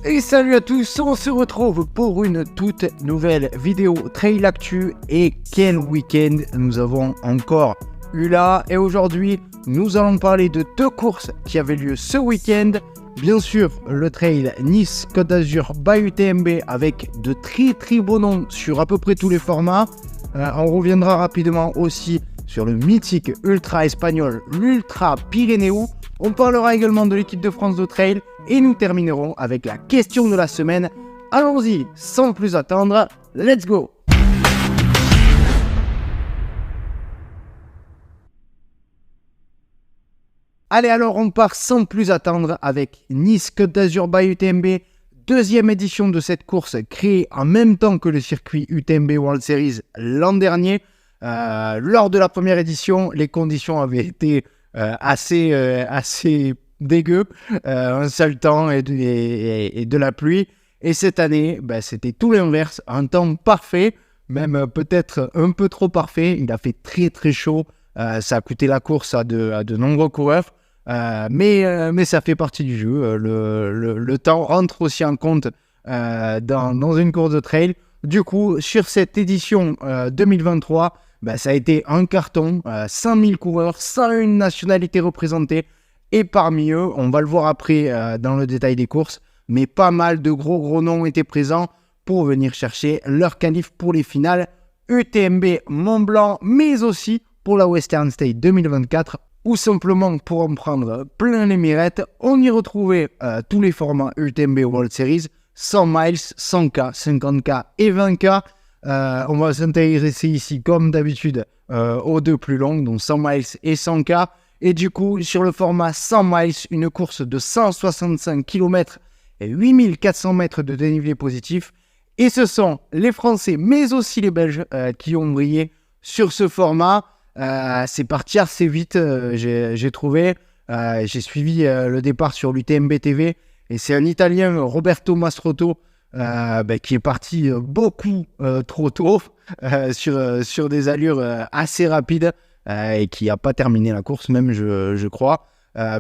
Et salut à tous, on se retrouve pour une toute nouvelle vidéo Trail Actu. Et quel week-end nous avons encore eu là. Et aujourd'hui, nous allons parler de deux courses qui avaient lieu ce week-end. Bien sûr, le Trail Nice-Côte d'Azur by UTMB avec de très beaux noms sur à peu près tous les formats. On reviendra rapidement aussi sur le mythique ultra espagnol, l'Ultra Pyrénéo. On parlera également de l'équipe de France de trail et nous terminerons avec la question de la semaine. Allons-y, sans plus attendre, let's go! Allez, alors on part sans plus attendre avec Nice-Côte d'Azur by UTMB, deuxième édition de cette course créée en même temps que le circuit UTMB World Series l'an dernier. Lors de la première édition, les conditions avaient été assez dégueu, un sale temps et de la pluie. Et cette année, c'était tout l'inverse, un temps parfait, même peut-être un peu trop parfait. Il a fait très chaud, ça a coûté la course à de nombreux coureurs, mais ça fait partie du jeu. Le temps rentre aussi en compte dans une course de trail. Du coup, sur cette édition 2023, ça a été un carton, 100 000 coureurs, 101 nationalités représentées. Et parmi eux, on va le voir après dans le détail des courses, mais pas mal de gros noms étaient présents pour venir chercher leur qualif pour les finales UTMB Mont-Blanc, mais aussi pour la Western State 2024, ou simplement pour en prendre plein les mirettes. On y retrouvait tous les formats UTMB World Series, 100 miles, 100K, 50K et 20K. On va s'intéresser ici, comme d'habitude, aux deux plus longues, donc 100 miles et 100K. Et du coup, sur le format 100 miles, une course de 165 km et 8400 mètres de dénivelé positif. Et ce sont les Français, mais aussi les Belges, qui ont brillé sur ce format. C'est parti assez vite, j'ai trouvé. J'ai suivi le départ sur l'UTMB TV. Et c'est un Italien, Roberto Mastrotto, qui est parti beaucoup trop tôt sur des allures assez rapides. Et qui n'a pas terminé la course même, je crois.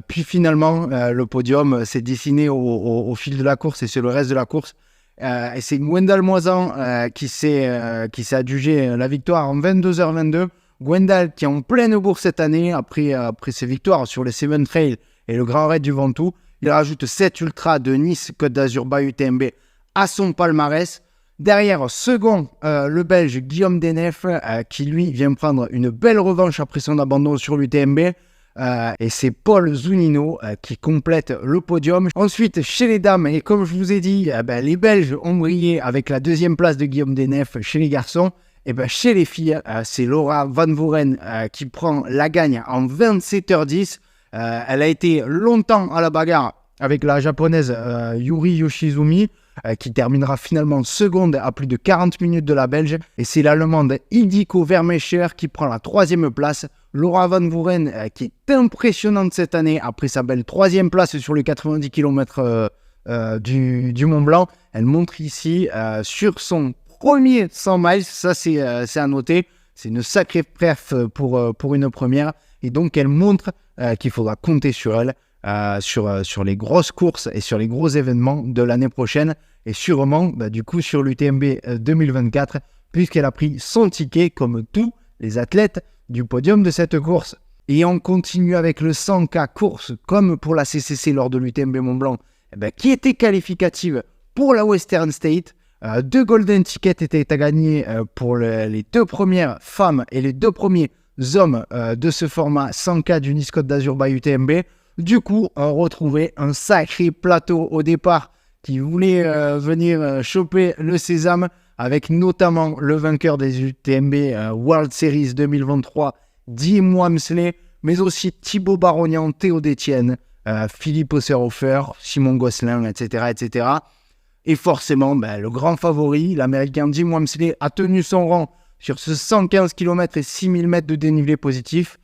Puis finalement, le podium s'est dessiné au fil de la course et sur le reste de la course. Et c'est Gwendal Moisan qui s'est adjugé la victoire en 22h22. Gwendal qui est en pleine bourse cette année après ses victoires sur les Seven Trail et le Grand Raid du Ventoux. Il rajoute 7 ultras de Nice Côte d'Azur by UTMB à son palmarès. Derrière, second, le Belge Guillaume Denef, qui lui vient prendre une belle revanche après son abandon sur l'UTMB. Et c'est Paul Zunino qui complète le podium. Ensuite, chez les dames, et comme je vous ai dit, les Belges ont brillé avec la deuxième place de Guillaume Denef chez les garçons. Et chez les filles, c'est Laura Van Voren qui prend la gagne en 27h10. Elle a été longtemps à la bagarre avec la japonaise Yuri Yoshizumi, qui terminera finalement seconde à plus de 40 minutes de la Belge. Et c'est l'Allemande Ildiko Vermecher qui prend la troisième place. Laura Van Voren, qui est impressionnante cette année après sa belle troisième place sur les 90 km du Mont Blanc. Elle montre ici sur son premier 100 miles, ça c'est à noter. C'est une sacrée perf pour une première. Et donc elle montre qu'il faudra compter sur elle. Sur les grosses courses et sur les gros événements de l'année prochaine et sûrement du coup sur l'UTMB 2024 puisqu'elle a pris son ticket comme tous les athlètes du podium de cette course. Et on continue avec le 100K course comme pour la CCC lors de l'UTMB Mont-Blanc qui était qualificative pour la Western State. Deux golden tickets étaient à gagner pour les deux premières femmes et les deux premiers hommes de ce format 100K du Nice Côte d'Azur by UTMB. Du coup, on retrouvait un sacré plateau au départ qui voulait venir choper le sésame avec notamment le vainqueur des UTMB World Series 2023, Dim Wamsley, mais aussi Thibaut Barognan, Théo Détienne, Philippe Osserhofer, Simon Gosselin, etc. Et forcément, le grand favori, l'Américain Dim Wamsley, a tenu son rang sur ce 115 km et 6000 mètres de dénivelé positif.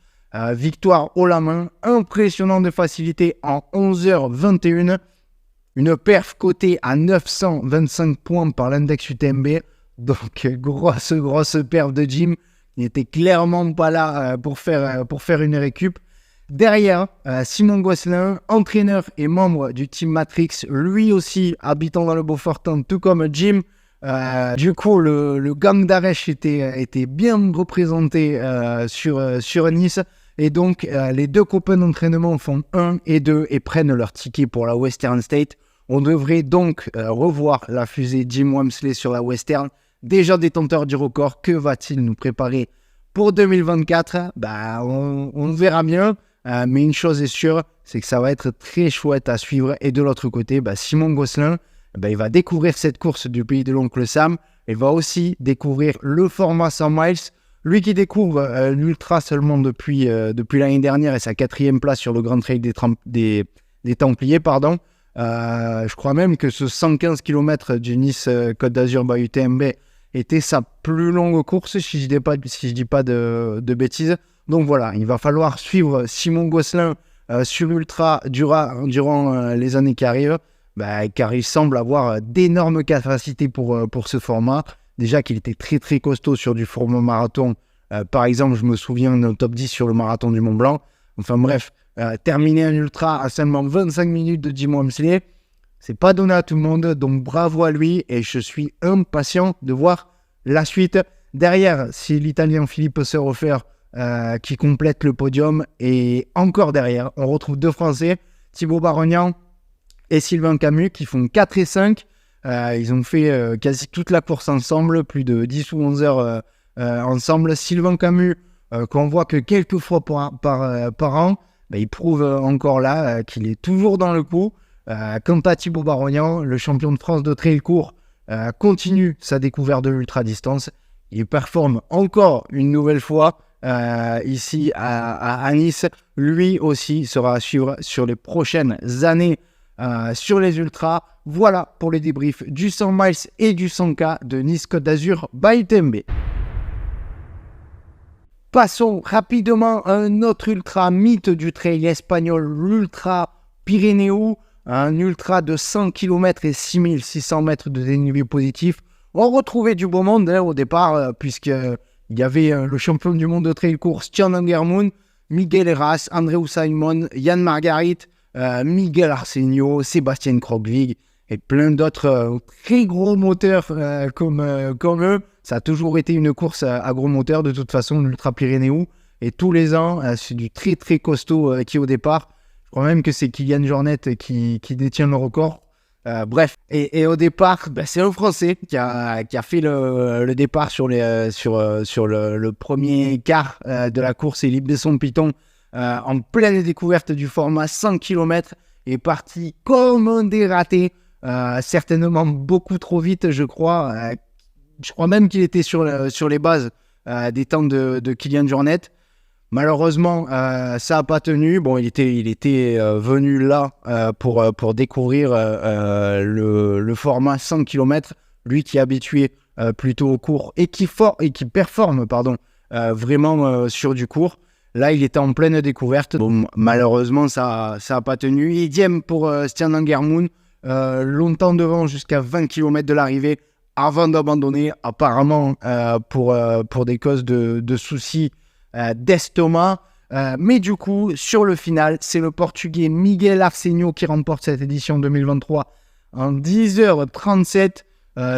Victoire haut la main, impressionnant de facilité en 11h21. Une perf cotée à 925 points par l'index UTMB. Donc, grosse perf de Jim. Il n'était clairement pas là pour faire une récup. Derrière, Simon Gosselin, entraîneur et membre du Team Matrix, lui aussi habitant dans le Beaufortin, tout comme Jim. Du coup, le gang d'Arèche était bien représenté sur Nice. Et donc, les deux copains d'entraînement font 1 et 2 et prennent leur ticket pour la Western State. On devrait donc revoir la fusée Jim Walmsley sur la Western. Déjà détenteur du record, que va-t-il nous préparer pour 2024 ? On verra bien. Mais une chose est sûre, c'est que ça va être très chouette à suivre. Et de l'autre côté, Simon Gosselin, il va découvrir cette course du pays de l'oncle Sam. Il va aussi découvrir le format 100 miles. Lui qui découvre l'ultra seulement depuis l'année dernière et sa 4e place sur le Grand Trail des Templiers. Je crois même que ce 115 km du Nice Côte d'Azur by UTMB était sa plus longue course, si je dis pas de bêtises. Donc voilà, il va falloir suivre Simon Gosselin sur Ultra durant les années qui arrivent, car il semble avoir d'énormes capacités pour ce format. Déjà qu'il était très très costaud sur du format marathon. Par exemple, je me souviens d'un top 10 sur le marathon du Mont Blanc. Enfin bref, terminer un ultra à seulement 25 minutes de Jim Walmsley, c'est pas donné à tout le monde. Donc bravo à lui et je suis impatient de voir la suite. Derrière, c'est l'Italien Filippo Serhofer qui complète le podium. Et encore derrière, on retrouve 2 Français, Thibaut Barognan et Sylvain Camus, qui font 4 et 5. Ils ont fait quasi toute la course ensemble, plus de 10 ou 11 heures ensemble. Sylvain Camus, qu'on voit que quelques fois par an, il prouve encore là qu'il est toujours dans le coup. Quant à Thibaut Barognan, le champion de France de trail court, continue sa découverte de l'ultra-distance. Il performe encore une nouvelle fois ici à Nice. Lui aussi sera à suivre sur les prochaines années sur les ultras. Voilà pour les débriefs du 100 miles et du 100K de Nice Côte d'Azur by UTMB. Passons rapidement à un autre ultra mythe du trail espagnol, l'Ultra Pyrénéo, un ultra de 100 km et 6600 mètres de dénivelé positif. On retrouvait du beau monde au départ, puisqu'il y avait le champion du monde de trail course, Tjerno Angermund, Miguel Herras, Andreu Simon, Yann Margarit, Miguel Arsenio, Sébastien Krogvig et plein d'autres très gros moteurs comme eux. Ça a toujours été une course à gros moteurs de toute façon, l'Ultra Pyrénéo. Et tous les ans, c'est du très très costaud qui au départ. Je crois même que c'est Kylian Jornet qui détient le record. Bref, et au départ, c'est un Français qui a fait le départ sur le premier quart de la course, Élie Besson-Piton, en pleine découverte du format 100 km, est parti comme un dératé, certainement beaucoup trop vite, je crois. Je crois même qu'il était sur les bases des temps de Kylian Jornet. Malheureusement, ça n'a pas tenu. Bon, il était venu là pour découvrir le format 100 km. Lui qui est habitué plutôt au court et qui performe vraiment sur du court. Là, il était en pleine découverte. Bon, malheureusement, ça n'a pas tenu. Idem pour Tjerno Angermund, longtemps devant jusqu'à 20 km de l'arrivée avant d'abandonner, apparemment pour des causes de soucis d'estomac. Mais du coup, sur le final, c'est le Portugais Miguel Arsenio qui remporte cette édition 2023 en 10h37.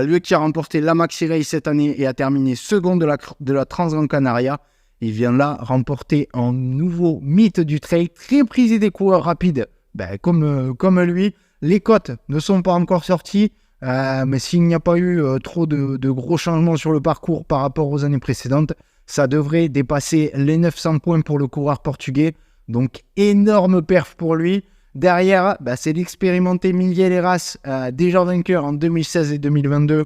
Lui qui a remporté la Maxi Race cette année et a terminé second de la Transgran Canaria. Il vient là remporter un nouveau mythe du trail, très prisé des coureurs rapides, comme lui. Les cotes ne sont pas encore sorties, mais s'il n'y a pas eu trop de gros changements sur le parcours par rapport aux années précédentes, ça devrait dépasser les 900 points pour le coureur portugais. Donc, énorme perf pour lui. Derrière, c'est l'expérimenté Miguel Herras, déjà vainqueur en 2016 et 2022,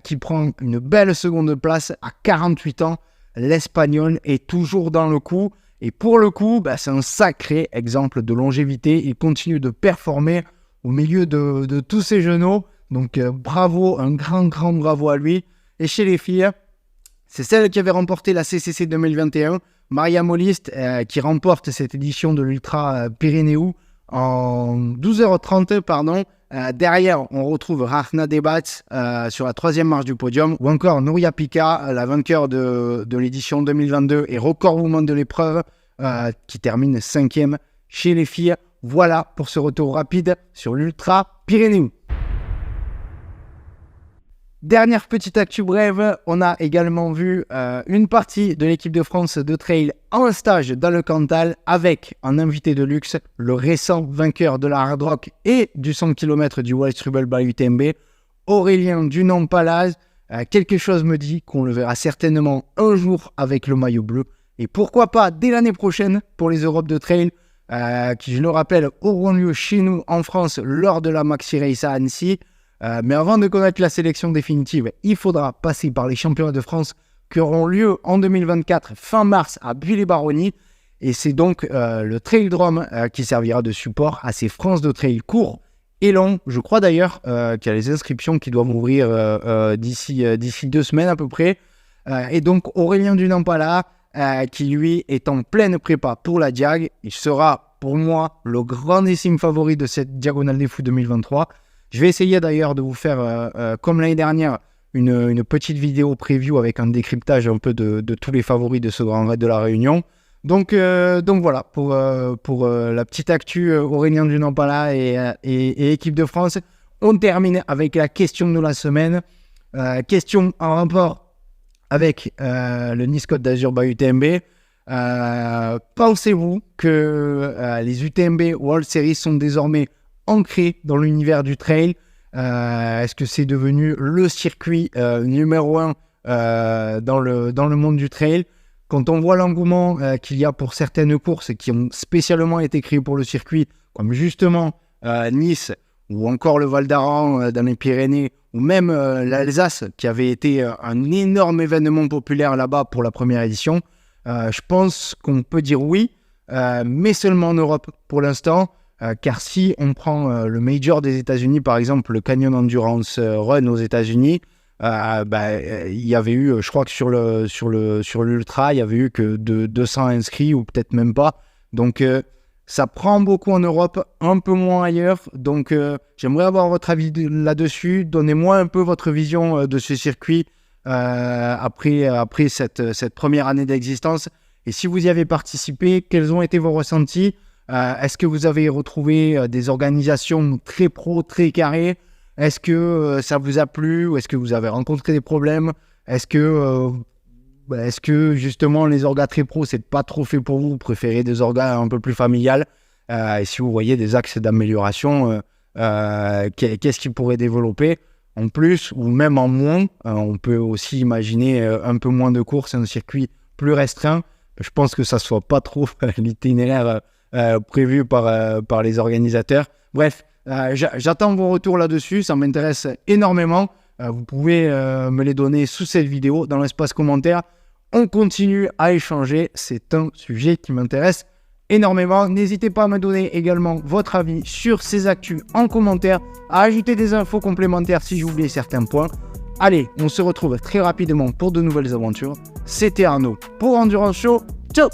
qui prend une belle seconde place à 48 ans. L'Espagnol est toujours dans le coup. Et pour le coup, c'est un sacré exemple de longévité. Il continue de performer au milieu de tous ces genoux. Donc, bravo, un grand bravo à lui. Et chez les filles, c'est celle qui avait remporté la CCC 2021, Maria Molist, qui remporte cette édition de l'Ultra Pyrénéo en 12h30, derrière, on retrouve Rachna Debats sur la 3e marche du podium, ou encore Nouria Pica, la vainqueur de l'édition 2022 et record woman de l'épreuve, qui termine 5e chez les filles. Voilà pour ce retour rapide sur l'Ultra Pyrénées. Dernière petite actu brève, on a également vu une partie de l'équipe de France de trail en stage dans le Cantal avec un invité de luxe, le récent vainqueur de la Hard Rock et du 100 km du World Trouble by UTMB, Aurélien Dunant-Palaz. Quelque chose me dit qu'on le verra certainement un jour avec le maillot bleu et pourquoi pas dès l'année prochaine pour les Europes de trail qui, je le rappelle, auront lieu chez nous en France lors de la Maxi Race à Annecy. Mais avant de connaître la sélection définitive, il faudra passer par les championnats de France qui auront lieu en 2024, fin mars, à Buis-les-Baronnies. Et c'est donc le Trail Drome qui servira de support à ces France de trail courts et longs. Je crois d'ailleurs qu'il y a les inscriptions qui doivent ouvrir d'ici 2 semaines à peu près. Et donc Aurélien Dunant-Palaz, qui lui est en pleine prépa pour la Diag, il sera pour moi le grandissime favori de cette Diagonale des Fous 2023. Je vais essayer d'ailleurs de vous faire, comme l'année dernière, une petite vidéo preview avec un décryptage un peu de tous les favoris de ce Grand Raid de la Réunion. Donc voilà, pour la petite actu Aurélien Dunant-Palaz et équipe de France. On termine avec la question de la semaine. Question en rapport avec le Nice Côte d'Azur by UTMB. Pensez-vous que les UTMB World Series sont désormais ancré dans l'univers du trail? Est-ce que c'est devenu le circuit numéro 1 dans le monde du trail? Quand on voit l'engouement qu'il y a pour certaines courses qui ont spécialement été créées pour le circuit, comme justement Nice ou encore le Val d'Aran dans les Pyrénées, ou même l'Alsace qui avait été un énorme événement populaire là-bas pour la première édition, je pense qu'on peut dire oui, mais seulement en Europe pour l'instant. Car si on prend le Major des États-Unis, par exemple, le Canyon Endurance Run aux États-Unis, il y avait eu, je crois que sur l'Ultra, il y avait eu que 200 inscrits ou peut-être même pas. Donc, ça prend beaucoup en Europe, un peu moins ailleurs. Donc, j'aimerais avoir votre avis là-dessus. Donnez-moi un peu votre vision de ce circuit après cette première année d'existence. Et si vous y avez participé, quels ont été vos ressentis? Est-ce que vous avez retrouvé des organisations très pro, très carrées? Est-ce que ça vous a plu ou est-ce que vous avez rencontré des problèmes? Est-ce que justement les orgas très pro, c'est pas trop fait pour vous? Vous préférez des orgas un peu plus familiales? Et si vous voyez des axes d'amélioration, qu'est-ce qui pourrait développer en plus ou même en moins? On peut aussi imaginer un peu moins de courses, un circuit plus restreint. Je pense que ça ne soit pas trop l'itinéraire prévu par les organisateurs. Bref, j'attends vos retours là-dessus, ça m'intéresse énormément. Vous pouvez me les donner sous cette vidéo dans l'espace commentaire. On continue à échanger, c'est un sujet qui m'intéresse énormément. N'hésitez pas à me donner également votre avis sur ces actus en commentaire, à ajouter des infos complémentaires si j'ai oublié certains points. Allez, on se retrouve très rapidement pour de nouvelles aventures. C'était Arnaud pour Endurance Show. Ciao!